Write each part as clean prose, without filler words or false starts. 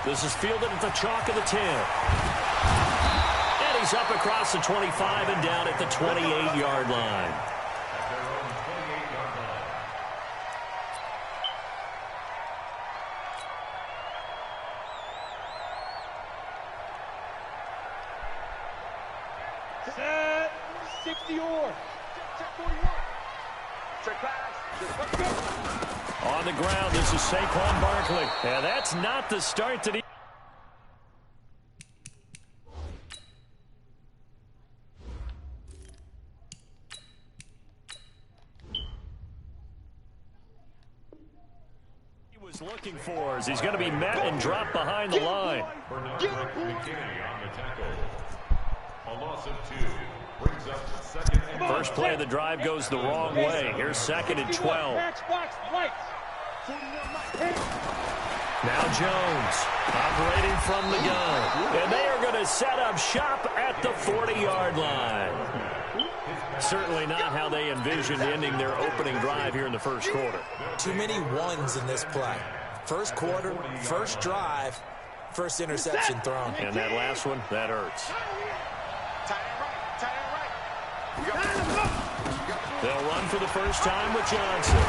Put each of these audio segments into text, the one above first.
This is fielded at the chalk of the 10. And he's up across the 25 and down at the 28-yard line. Set 60 or check 41. Check pass. On the ground, this is Saquon Barkley. Yeah, that's not the start that he... was looking for, as he's going to be met and dropped behind the line. A loss of 2 brings up second and First play of the drive goes the wrong way. Here's second and 12. Now Jones operating from the gun. And they are going to set up shop at the 40-yard line. Certainly not how they envisioned ending their opening drive here in the first quarter. Too many ones in this play. First quarter, first drive, first interception thrown. And that last one, that hurts. They'll run for the first time with Johnson.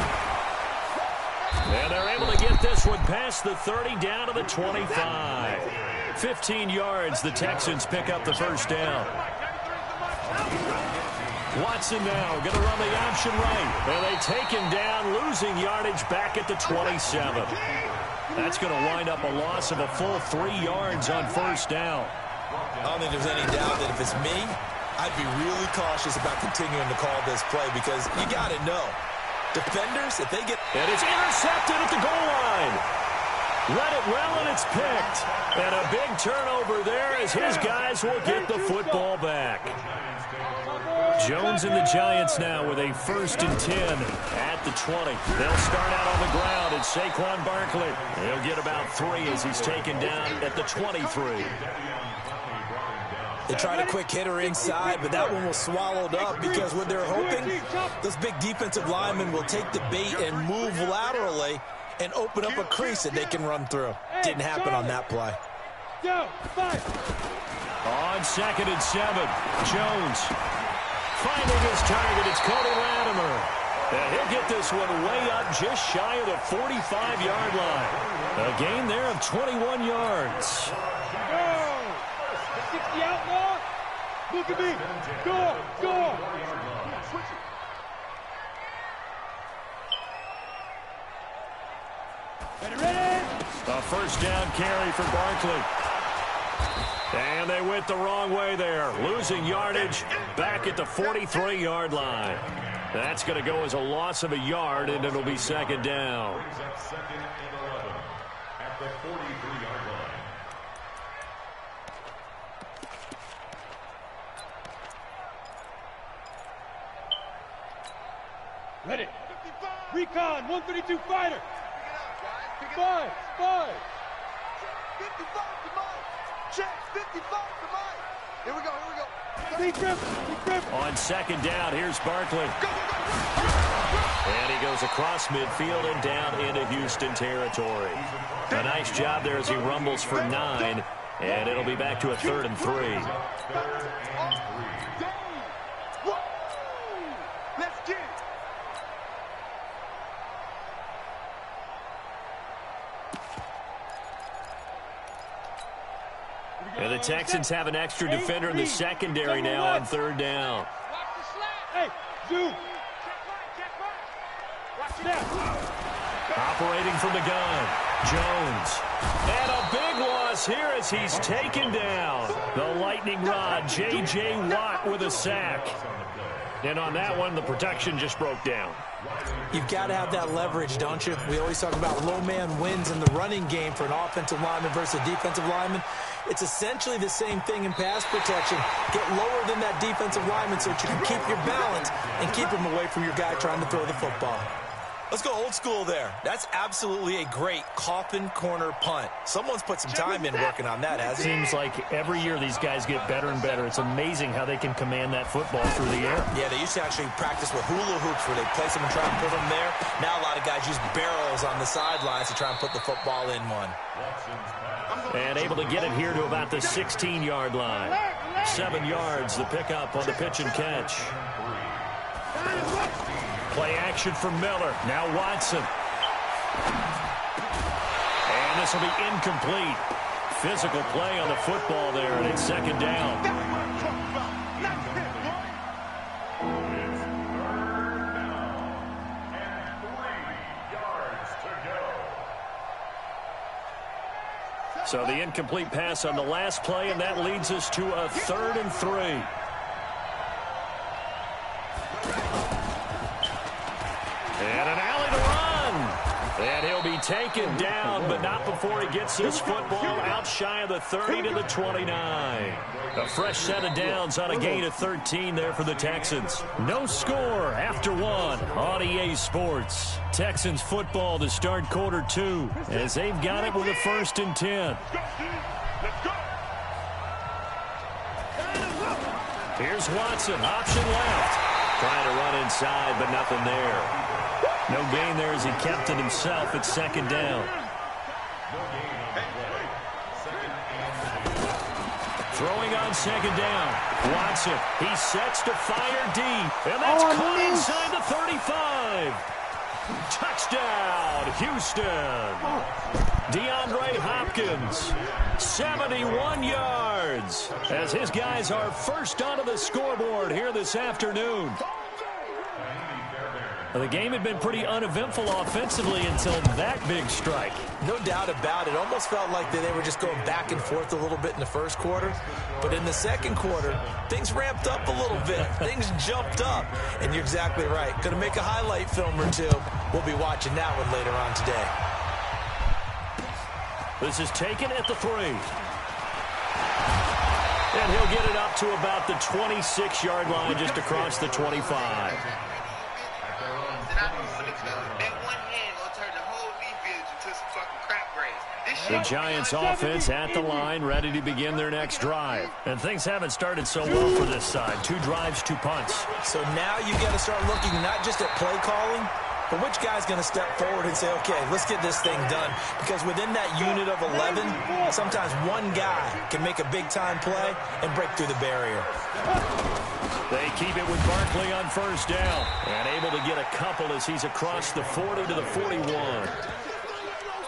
And they're able to get this one past the 30 down to the 25. 15 yards, the Texans pick up the first down. Watson now going to run the option right. And they take him down, losing yardage back at the 27. That's going to wind up a loss of a full 3 yards on first down. I don't think there's any doubt that if it's me, I'd be really cautious about continuing to call this play because you got to know. Defenders, if they get... And it's intercepted at the goal line. Read it well, and it's picked. And a big turnover there as his guys will get the football back. Jones and the Giants now with a 1st and 10 at the 20. They'll start out on the ground, and Saquon Barkley. He'll get about 3 as he's taken down at the 23. They tried a quick hitter inside, but that one was swallowed up because what they're hoping, those big defensive linemen will take the bait and move laterally and open up a crease that they can run through. Didn't happen on that play. On 2nd and 7, Jones finding his target. It's Cody Latimer. And he'll get this one way up just shy of the 45-yard line. A gain there of 21 yards. Outlaw. Look at me. Go. Ready? A first down carry for Barkley. And they went the wrong way there. Losing yardage back at the 43-yard line. That's going to go as a loss of a yard, and it'll be second down. second and 11 at the 43-yard line. Ready. Recon, 132 fighter. Five. 55 to Mike. Check, 55 to Mike. Here we go. Lee Griffin. On second down, here's Barkley. And he goes across midfield and down into Houston territory. A nice job there as he rumbles for 9. And it'll be back to a 3rd and 3. Let's get it. And the Texans have an extra defender in the secondary now on 3rd down. Hey, zoom. Watch that. Operating from the gun, Jones. And a big loss here as he's taken down. The lightning rod, J.J. Watt with a sack. And on that one, the protection just broke down. You've got to have that leverage, don't you? We always talk about low man wins in the running game for an offensive lineman versus a defensive lineman. It's essentially the same thing in pass protection. Get lower than that defensive lineman so that you can keep your balance and keep him away from your guy trying to throw the football. Let's go old school there. That's absolutely a great coffin corner punt. Someone's put some time in working on that, hasn't it? Seems like every year these guys get better and better. It's amazing how they can command that football through the air. Yeah, they used to actually practice with hula hoops where they place them and try and put them there. Now a lot of guys use barrels on the sidelines to try and put the football in one. And able to get it here to about the 16-yard line. 7 yards, the pickup on the pitch and catch. Play action for Miller. Now Watson. And this will be incomplete. Physical play on the football there, and it's second down. So the incomplete pass on the last play, and that leads us to a 3rd and 3. And an alley to run. And he'll be taken down, but not before he gets his football out shy of the 30 to the 29. A fresh set of downs on a gain of 13 there for the Texans. No score after 1 on EA Sports. Texans football to start quarter 2 as they've got it with a 1st and 10. Here's Watson, option left. Trying to run inside, but nothing there. No gain there as he kept it himself at second down. Throwing on second down. Watson, he sets to fire deep. And that's caught inside the 35. Touchdown, Houston. DeAndre Hopkins, 71 yards, as his guys are first onto the scoreboard here this afternoon. The game had been pretty uneventful offensively until that big strike. No doubt about it. Almost felt like they were just going back and forth a little bit in the first quarter. But in the second quarter, things ramped up a little bit. Things jumped up. And you're exactly right. Going to make a highlight film or two. We'll be watching that one later on today. This is taken at the 3. And he'll get it up to about the 26-yard line just across the 25. The Giants offense at the line, ready to begin their next drive. And things haven't started so well for this side. 2 drives, 2 punts. So now you got to start looking not just at play calling, but which guy's going to step forward and say, okay, let's get this thing done. Because within that unit of 11, sometimes one guy can make a big-time play and break through the barrier. They keep it with Barkley on first down. And able to get a couple as he's across the 40 to the 41.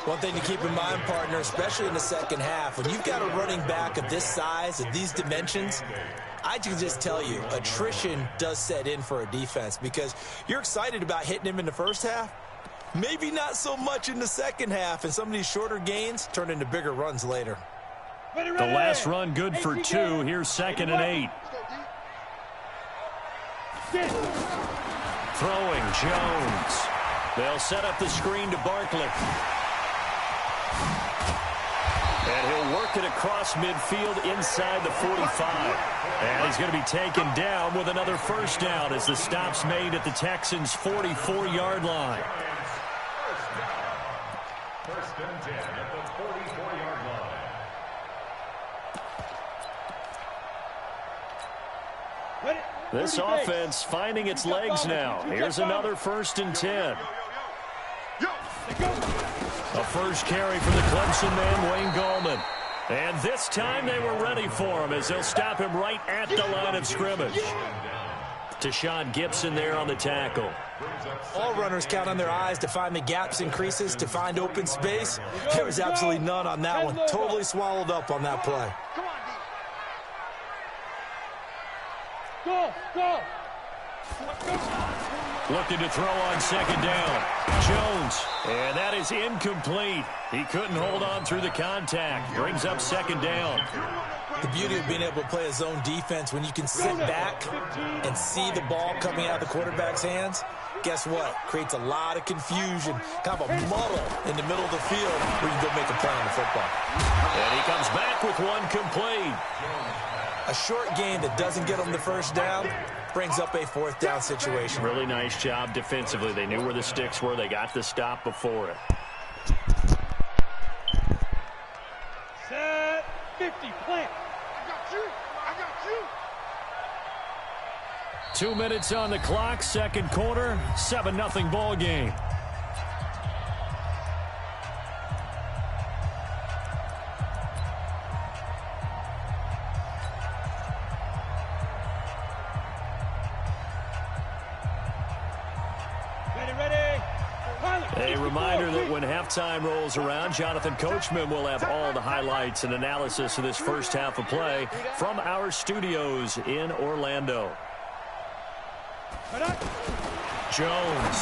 One thing to keep in mind, partner, especially in the second half, when you've got a running back of this size, of these dimensions, I can just tell you, attrition does set in for a defense because you're excited about hitting him in the first half. Maybe not so much in the second half, and some of these shorter gains turn into bigger runs later. The last run good for 2. Here's 2nd and 8. Throwing, Jones. They'll set up the screen to Barkley. And he'll work it across midfield inside the 45. And he's going to be taken down with another first down as the stop's made at the Texans' 44-yard line. First and 10 at the 44-yard line. This offense finding its legs now. Here's another 1st and 10. A first carry for the Clemson man, Wayne Gallman. And this time they were ready for him as they'll stop him right at the line of scrimmage. Tashawn Gibson there on the tackle. All runners count on their eyes to find the gaps and creases, to find open space. There was absolutely none on that one. Totally swallowed up on that play. Go! Looking to throw on second down. Jones. And that is incomplete. He couldn't hold on through the contact. Brings up second down. The beauty of being able to play a zone defense when you can sit back and see the ball coming out of the quarterback's hands, guess what? Creates a lot of confusion, kind of a muddle in the middle of the field where you can go make a play on the football. And he comes back with one complete. A short gain that doesn't get him the first down brings up a fourth down situation. Really nice job defensively. They knew where the sticks were. They got the stop before it. Set 50, plant. I got you. I got you. 2 minutes on the clock, second quarter, 7-0 ball game. A reminder that when halftime rolls around, Jonathan Coachman will have all the highlights and analysis of this first half of play from our studios in Orlando. Jones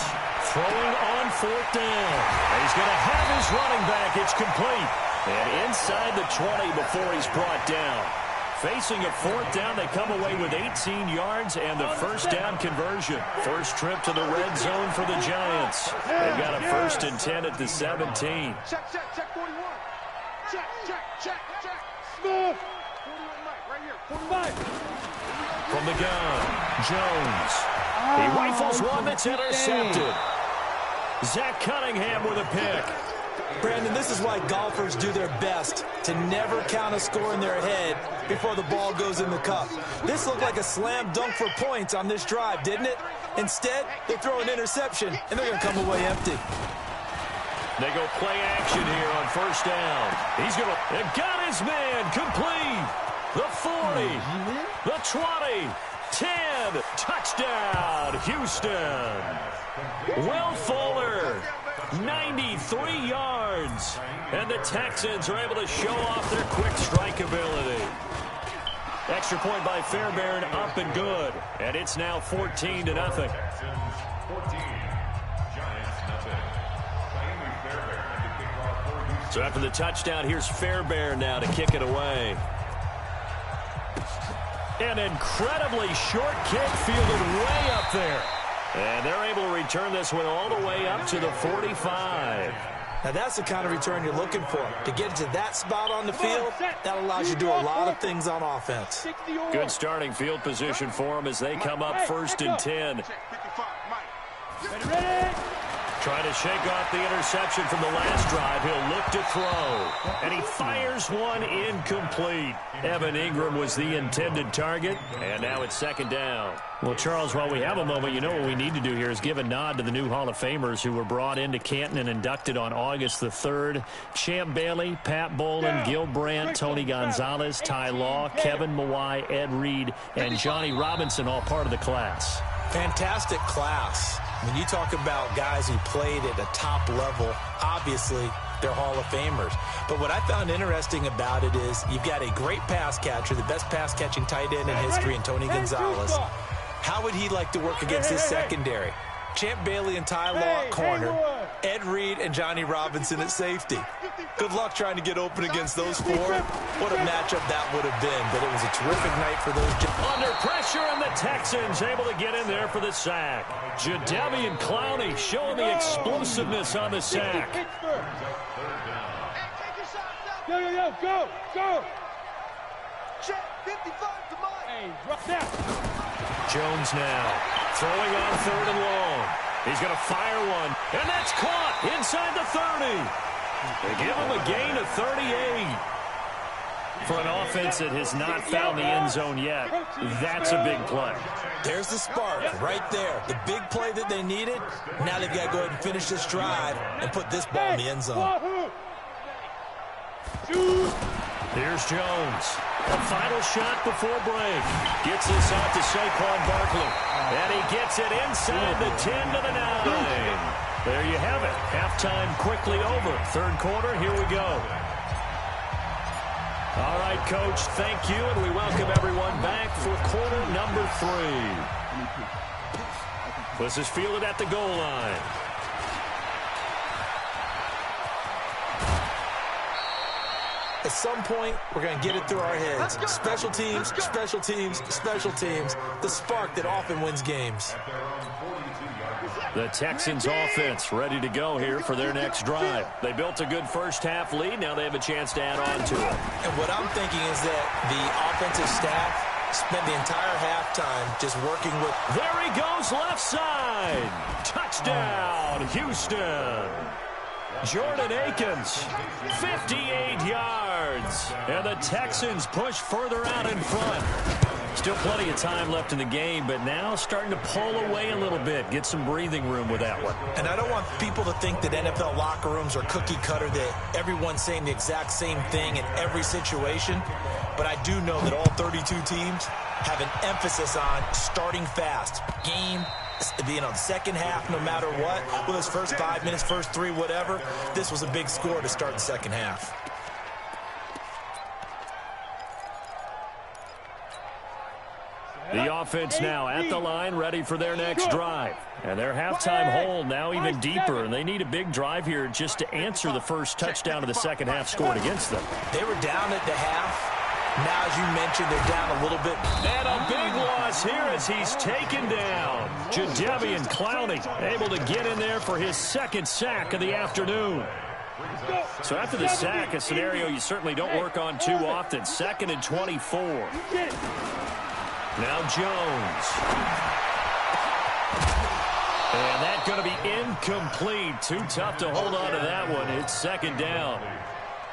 throwing on fourth down. And he's going to have his running back. It's complete. And inside the 20 before he's brought down. Facing a fourth down, they come away with 18 yards and the first down conversion. First trip to the red zone for the Giants. They've got a 1st and 10 at the 17. Check 41. Check. Smooth. 41 Mike, right here. 45. From the gun, Jones. He rifles one that's intercepted. Zach Cunningham with a pick. Brandon, this is why golfers do their best to never count a score in their head before the ball goes in the cup. This looked like a slam dunk for points on this drive, didn't it? Instead, they throw an interception, and they're going to come away empty. They go play action here on first down. He's going to got his man complete. The 40, the 20, 10, touchdown, Houston. Will Fuller, 93 yards. And the Texans are able to show off their quick strike ability. Extra point by Fairbairn, up and good. And it's now 14-0. Texans 14, Giants nothing. Miami Fairbairn had to kick off for Houston. So after the touchdown, here's Fairbairn now to kick it away. An incredibly short kick fielded way up there. And they're able to return this one all the way up to the 45. Now, that's the kind of return you're looking for. To get to that spot on the field, that allows you to do a lot of things on offense. Good starting field position for them as they come up 1st and 10. Check 55 Mike. Ready? Trying to shake off the interception from the last drive. He'll look to throw. And he fires one incomplete. Evan Ingram was the intended target. And now it's 2nd down. Well, Charles, while we have a moment, you know what we need to do here is give a nod to the new Hall of Famers who were brought into Canton and inducted on August the 3rd. Champ Bailey, Pat Bolin, Gil Brandt, Tony Gonzalez, Ty Law, Kevin Mawai, Ed Reed, and Johnny Robinson, all part of the class. Fantastic class. When you talk about guys who played at a top level, obviously they're Hall of Famers. But what I found interesting about it is you've got a great pass catcher, the best pass-catching tight end in history, in Tony Gonzalez. How would he like to work against his secondary? Champ Bailey and Ty Law at corner, Ed Reed and Johnny Robinson at safety. Good luck trying to get open against those four. What a matchup that would have been, but it was a terrific night for those. Under pressure, and the Texans able to get in there for the sack. Jadeveon Clowney showing the explosiveness on the sack. Go. Check 55 to Mike. Hey, drop that. Jones now throwing on 3rd and long. He's going to fire one, and that's caught inside the 30. They give him a gain of 38. For an offense that has not found the end zone yet, that's a big play. There's the spark right there. The big play that they needed. Now they've got to go ahead and finish this drive and put this ball in the end zone. Here's Jones. A final shot before break. Gets this out to Saquon Barkley. And he gets it inside the 10 to the 9. There you have it. Halftime quickly over. 3rd quarter, here we go. All right, Coach, thank you, and we welcome everyone back for quarter number 3. This is fielded at the goal line. At some point, we're going to get it through our heads. Special teams, special teams, special teams. The spark that often wins games. The Texans offense ready to go here for their next drive. They built a good first half lead. Now they have a chance to add on to it. And what I'm thinking is that the offensive staff Spent the entire halftime just working with... There he goes, left side. Touchdown, Houston. Jordan Akins, 58 yards. And the Texans push further out in front. Still plenty of time left in the game, but now starting to pull away a little bit. Get some breathing room with that one. And I don't want people to think that NFL locker rooms are cookie cutter, that everyone's saying the exact same thing in every situation. But I do know that all 32 teams have an emphasis on starting fast. Game, the second half, no matter what, whether it's first 5 minutes, first 3, whatever, this was a big score to start the second half. The offense now at the line, ready for their next drive. And their halftime hole now even deeper, and they need a big drive here just to answer the first touchdown of the second half scored against them. They were down at the half. Now, as you mentioned, they're down a little bit. And a big loss here as he's taken down. Jadeveon Clowney able to get in there for his second sack of the afternoon. So after the sack, a scenario you certainly don't work on too often. 2nd and 24. Now Jones. And that's going to be incomplete. Too tough to hold on to that one. It's 2nd down.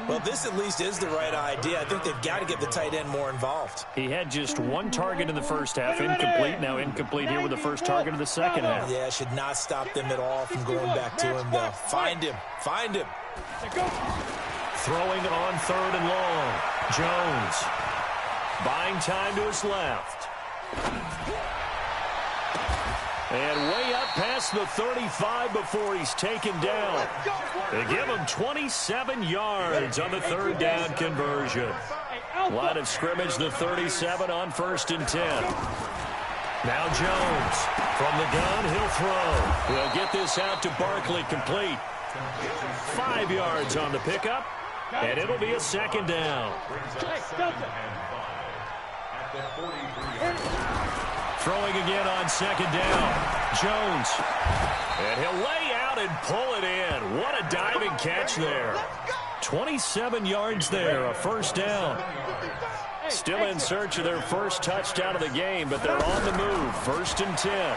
Well, this at least is the right idea. I think they've got to get the tight end more involved. He had just 1 target in the first half, incomplete. Now incomplete here with the first target of the second half. Yeah, should not stop them at all from going back to him, though. Find him. Find him. Throwing on 3rd and long. Jones buying time to his left. And way up past the 35 before he's taken down. They give him 27 yards on the 3rd down conversion. Line of scrimmage, the 37 on 1st and 10. Now Jones from the gun, he'll throw. He'll get this out to Barkley, complete. 5 yards on the pickup, and it'll be a 2nd down. Throwing again on 2nd down. Jones. And he'll lay out and pull it in. What a diving catch there. 27 yards there, a 1st down. Still in search of their first touchdown of the game, but they're on the move. 1st and 10.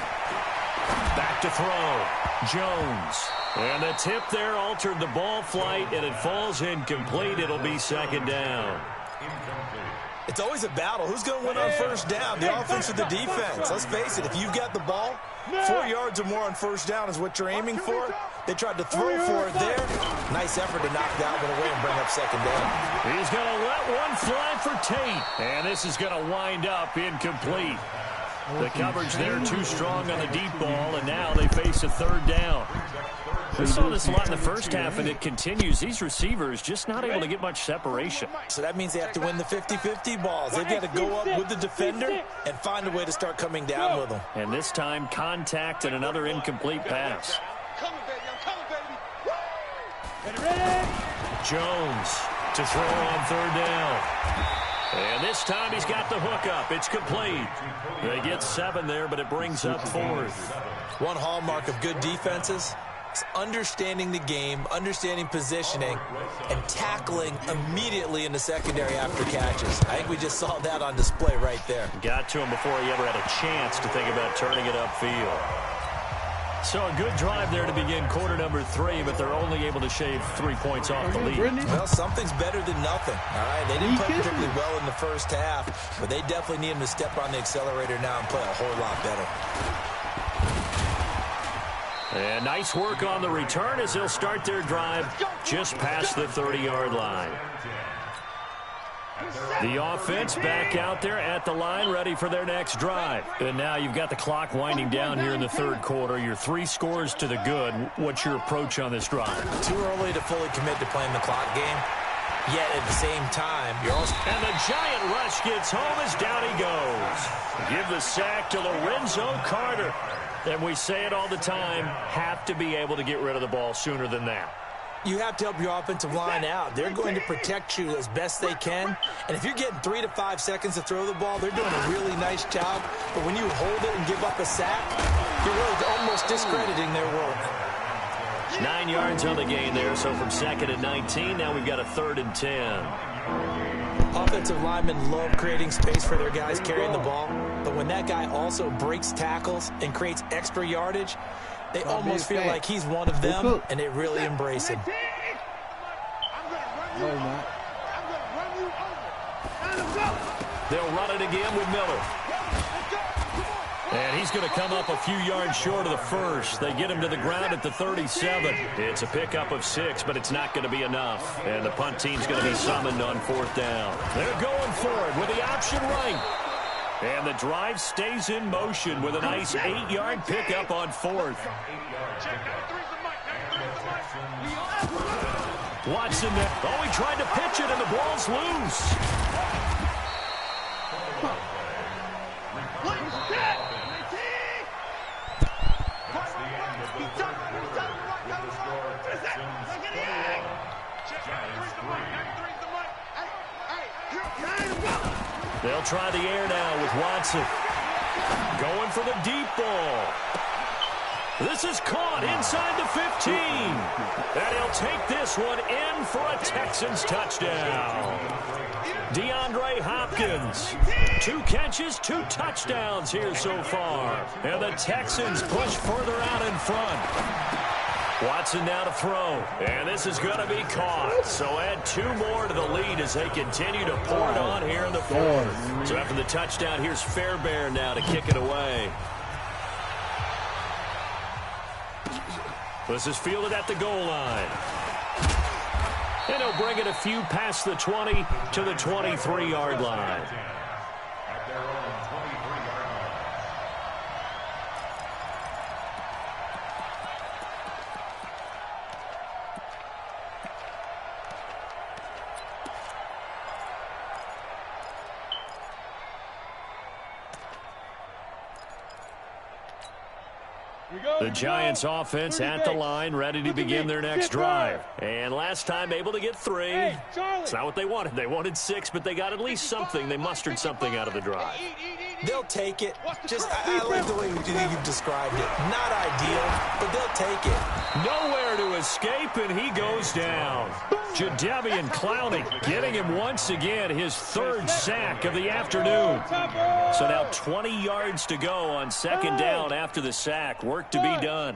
Back to throw. Jones. And the tip there altered the ball flight, and it falls incomplete. It'll be 2nd down. It's always a battle. Who's going to win on 1st down, the offense or the defense? Let's face it, if you've got the ball, 4 yards or more on 1st down is what you're aiming for. They tried to throw for it there. Nice effort to knock that one away and bring up 2nd down. He's going to let one fly for Tate. And this is going to wind up incomplete. The coverage there too strong on the deep ball, and now they face a 3rd down. We saw this a lot in the first half, and it continues. These receivers just not able to get much separation. So that means they have to win the 50-50 balls. They've got to go up with the defender and find a way to start coming down with them. And this time, contact and another incomplete pass. Jones to throw on 3rd down. And this time he's got the hook up. It's complete. They get 7 there, but it brings up 4th. One hallmark of good defenses is understanding the game, understanding positioning, and tackling immediately in the secondary after catches. I think we just saw that on display right there. Got to him before he ever had a chance to think about turning it upfield. So a good drive there to begin quarter number 3, but they're only able to shave 3 points off the lead. Well, something's better than nothing. All right, they didn't play particularly well in the first half, but they definitely need him to step on the accelerator now and play a whole lot better. And nice work on the return as they'll start their drive just past the 30-yard line. The offense back out there at the line, ready for their next drive. And now you've got the clock winding down here in the 3rd quarter. Your 3 scores to the good. What's your approach on this drive? Too early to fully commit to playing the clock game. Yet at the same time, you're also... And the giant rush gets home as down he goes. Give the sack to Lorenzo Carter. And we say it all the time, have to be able to get rid of the ball sooner than that. You have to help your offensive line out. They're going to protect you as best they can. And if you're getting 3 to 5 seconds to throw the ball, they're doing a really nice job. But when you hold it and give up a sack, you're really almost discrediting their work. 9 yards on the gain there, so from 2nd and 19, now we've got a 3rd and 10. Offensive linemen love creating space for their guys carrying the ball, but when that guy also breaks tackles and creates extra yardage, they almost feel like he's one of them, and they really embrace him. They'll run it again with Miller. And he's going to come up a few yards short of the first. They get him to the ground at the 37. It's a pickup of 6, but it's not going to be enough. And the punt team's going to be summoned on 4th down. They're going for it with the option right. And the drive stays in motion with a nice 8-yard pickup on 4th. Watson, oh, he tried to pitch it, and the ball's loose. They'll try the air now with Watson. Going for the deep ball. This is caught inside the 15. And he'll take this one in for a Texans touchdown. DeAndre Hopkins. 2 catches, 2 touchdowns here so far. And the Texans push further out in front. Watson now to throw, and this is going to be caught. So add 2 more to the lead as they continue to pour it on here in the 4th. So after the touchdown, here's Fairbairn now to kick it away. This is fielded at the goal line. And he'll bring it a few past the 20 to the 23-yard line. The Giants offense at the line, ready to begin their next drive. And last time able to get 3. It's not what they wanted. They wanted 6, but they got at least something. They mustered something out of the drive. They'll take it. I like the way you've described it. Not ideal, but they'll take it. Nowhere to escape, and he goes down. Jadeveon Clowney getting him once again his 3rd sack of the afternoon. So now 20 yards to go on 2nd down after the sack. Work to be done.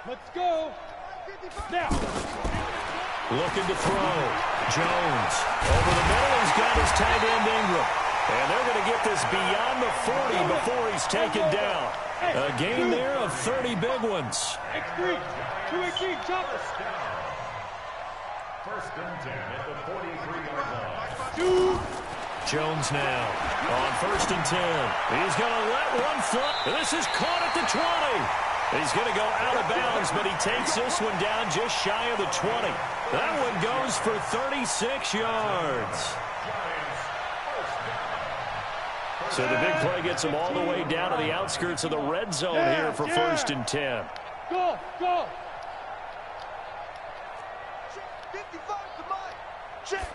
Let's go. Now. Looking to throw. Jones. Over the middle, he's got his tight end Ingram. And they're going to get this beyond the 40 before he's taken down. A gain there of 30 big ones. X3. 2-18, chopper. 1st and 10 at the 43-yard line. Jones now on 1st and 10. He's going to let one fly. This is caught at the 20. He's going to go out of bounds, but he takes this one down just shy of the 20. That one goes for 36 yards. So the big play gets him all the way down to the outskirts of the red zone here for 1st and 10. Go, go. 55 to mine. Check.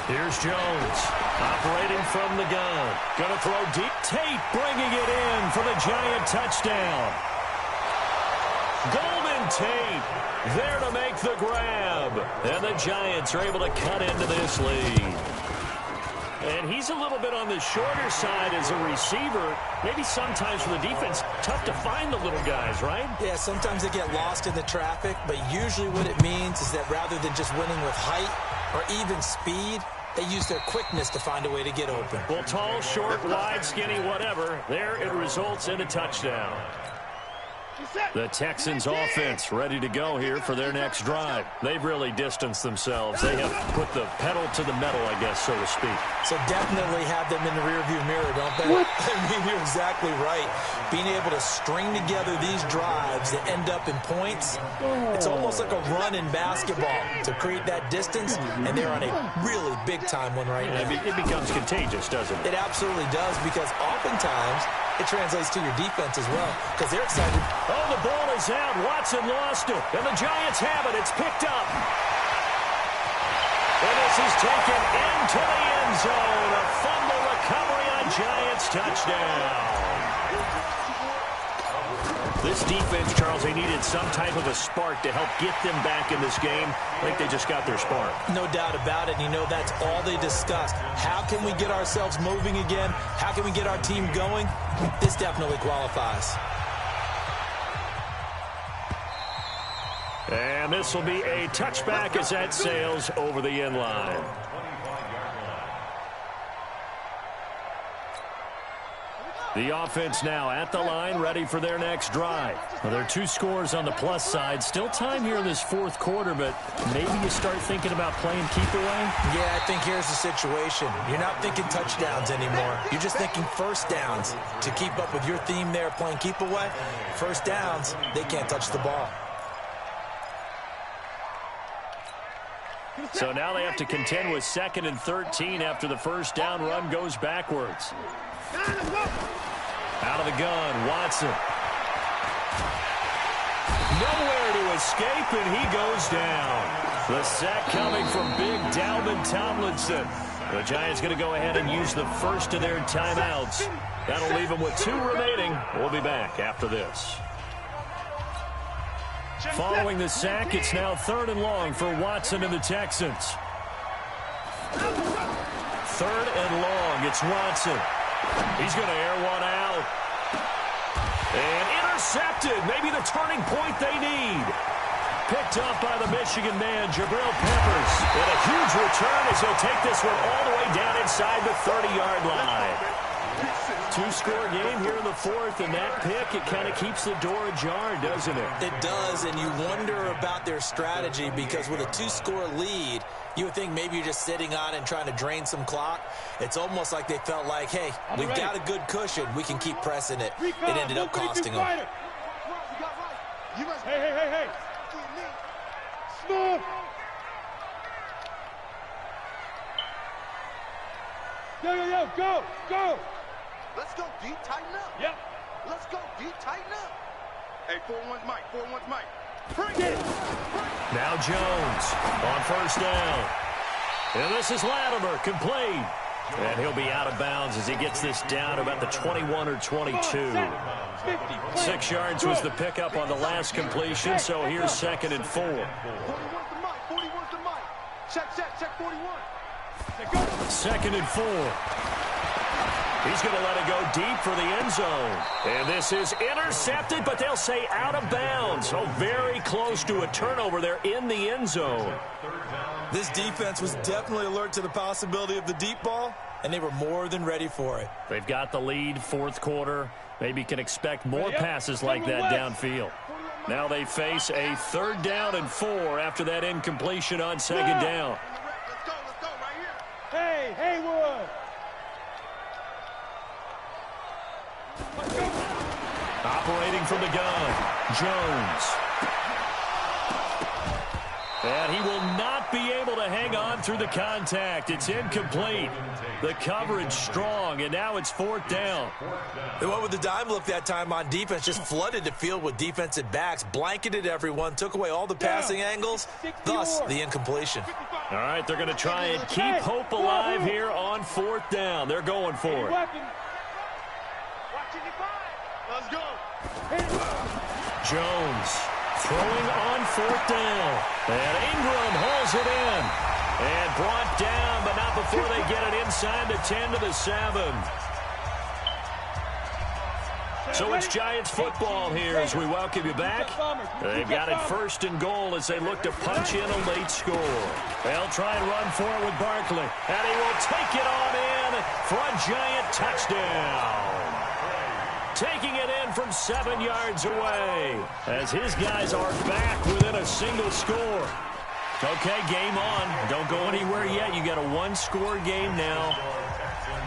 Here's Jones, operating from the gun. Going to throw deep. Tate bringing it in for the Giant touchdown. Golden Tate there to make the grab. And the Giants are able to cut into this lead. And he's a little bit on the shorter side as a receiver. Maybe sometimes for the defense, tough to find the little guys, right? Yeah, sometimes they get lost in the traffic, but usually what it means is that rather than just winning with height or even speed, they use their quickness to find a way to get open. Well, tall, short, wide, skinny, whatever. There it results in a touchdown. The Texans offense ready to go here for their next drive. They've really distanced themselves. They have put the pedal to the metal, I guess, so to speak. So definitely have them in the rearview mirror, don't they? I mean, you're exactly right. Being able to string together these drives that end up in points, it's almost like a run in basketball to create that distance, and they're on a really big-time one right now. It becomes contagious, doesn't it? It absolutely does, because oftentimes it translates to your defense as well, because they're excited. Oh, the ball is out. Watson lost it, and the Giants have it. It's picked up. And this is taken into the end zone. A fumble recovery on Giants touchdown. This defense, Charles, they needed some type of a spark to help get them back in this game. I think they just got their spark. No doubt about it. And you know, that's all they discussed. How can we get ourselves moving again? How can we get our team going? This definitely qualifies. And this will be a touchback as that sails over the end line. The offense now at the line, ready for their next drive. Well, there are 2 scores on the plus side. Still time here in this fourth quarter, but maybe you start thinking about playing keep away? Yeah, I think here's the situation. You're not thinking touchdowns anymore. You're just thinking first downs. To keep up with your theme there, playing keep away, first downs, they can't touch the ball. So now they have to contend with 2nd and 13 after the first down run goes backwards. Out of the gun, Watson. Nowhere to escape, and he goes down. The sack coming from big Dalvin Tomlinson. The Giants going to go ahead and use the first of their timeouts. That'll leave them with 2 remaining. We'll be back after this. Following the sack, it's now 3rd and long for Watson and the Texans. 3rd and long, it's Watson. He's going to air one out. And intercepted. Maybe the turning point they need. Picked up by the Michigan man, Jabril Peppers. And a huge return as he'll take this one all the way down inside the 30-yard line. 2-score game here in the 4th, and that pick, it kind of keeps the door ajar, doesn't it? It does, and you wonder about their strategy because with a 2-score lead, you would think maybe you're just sitting on and trying to drain some clock. It's almost like they felt like, hey, we've got a good cushion. We can keep pressing it. It ended up costing them. Hey. Smooth. Yo, go. Let's go deep, tighten up. Yep. Let's go deep, tighten up. Hey, 4-1's Mike. Bring it. Now Jones on first down. And this is Latimer, complete. And he'll be out of bounds as he gets this down about the 21 or 22. 6 yards was the pickup on the last completion, so here's 2nd and 4. 41's to Mike. Check 41. 2nd and 4. He's going to let it go deep for the end zone. And this is intercepted, but they'll say out of bounds. So very close to a turnover there in the end zone. This defense was definitely alert to the possibility of the deep ball, and they were more than ready for it. They've got the lead, 4th quarter. Maybe can expect more passes like that downfield. Now they face a 3rd down and 4 after that incompletion on 2nd down. Let's go right here. Hey, Haywood. Operating from the gun, Jones. And he will not be able to hang on through the contact. It's incomplete. The coverage strong, and now it's 4th down. They went with the dime look that time on defense, just flooded the field with defensive backs, blanketed everyone, took away all the passing angles, thus the incompletion. All right, they're going to try and keep hope alive here on 4th down. They're going for it. Let's go. Jones throwing on 4th down. And Ingram hauls it in. And brought down, but not before they get it inside the 10 to the 7. So it's Giants football here as we welcome you back. They've got it 1st and goal as they look to punch in a late score. They'll try and run for it with Barkley. And he will take it on in for a Giant touchdown. Taking it in from 7 yards away as his guys are back within a single score. Okay, game on. Don't go anywhere yet. You got a 1-score game now.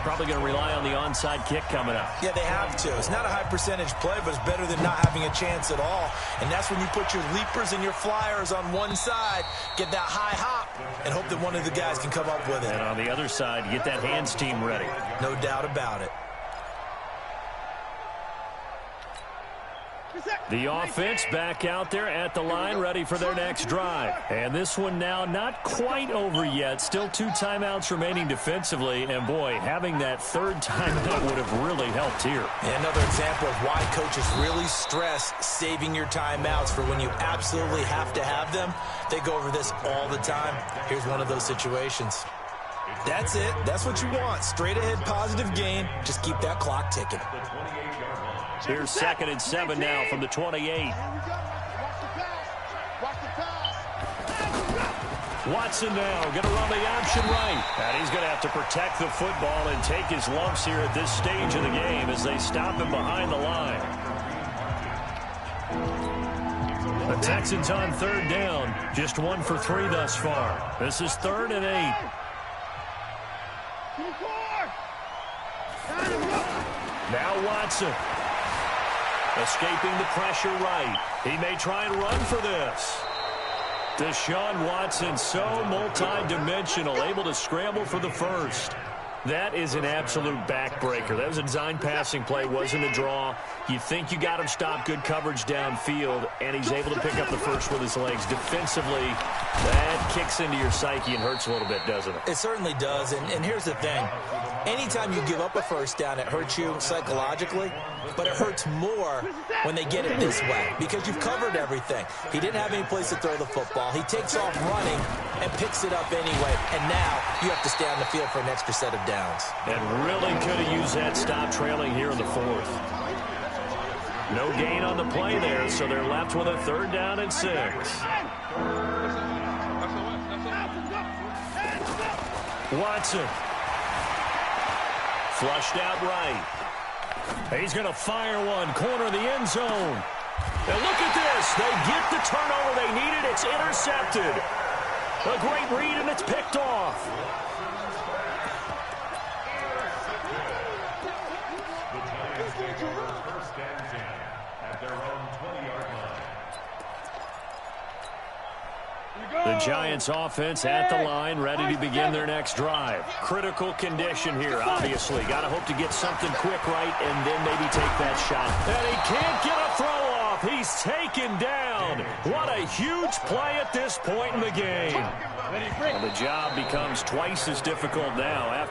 Probably going to rely on the onside kick coming up. Yeah, they have to. It's not a high percentage play, but it's better than not having a chance at all. And that's when you put your leapers and your flyers on one side, get that high hop, and hope that one of the guys can come up with it. And on the other side, get that hands team ready. No doubt about it. The offense back out there at the line, ready for their next drive. And this one now not quite over yet. Still 2 timeouts remaining defensively. And, boy, having that third timeout would have really helped here. Another example of why coaches really stress saving your timeouts for when you absolutely have to have them. They go over this all the time. Here's one of those situations. That's it. That's what you want. Straight ahead positive gain. Just keep that clock ticking. Here's 2nd and 7 now from the 28. Watson now going to run the option right. And he's going to have to protect the football and take his lumps here at this stage of the game as they stop him behind the line. The Texans on 3rd down. Just 1 for 3 thus far. This is 3rd and 8. Now Watson. Escaping the pressure right. He may try and run for this. Deshaun Watson, so multi-dimensional, able to scramble for the first. That is an absolute backbreaker. That was a design passing play, wasn't a draw. You think you got him stopped, good coverage downfield, and he's able to pick up the first with his legs. Defensively, that kicks into your psyche and hurts a little bit, doesn't it? It certainly does, and here's the thing. Anytime you give up a first down, it hurts you psychologically, but it hurts more when they get it this way because you've covered everything. He didn't have any place to throw the football. He takes off running and picks it up anyway, and now you have to stay on the field for an extra set of downs. And really could have used that stop trailing here in the 4th. No gain on the play there, so they're left with a 3rd down and 6. Watson. Flushed out right. He's going to fire one. Corner of the end zone. And look at this. They get the turnover they needed. It's intercepted. A great read, and it's picked off. First and 10 at their own 20-yard line. The Giants offense at the line, ready to begin their next drive. Critical condition here, obviously. Got to hope to get something quick right and then maybe take that shot. And he can't get a throw off. He's taken down. What a huge play at this point in the game. And the job becomes twice as difficult now after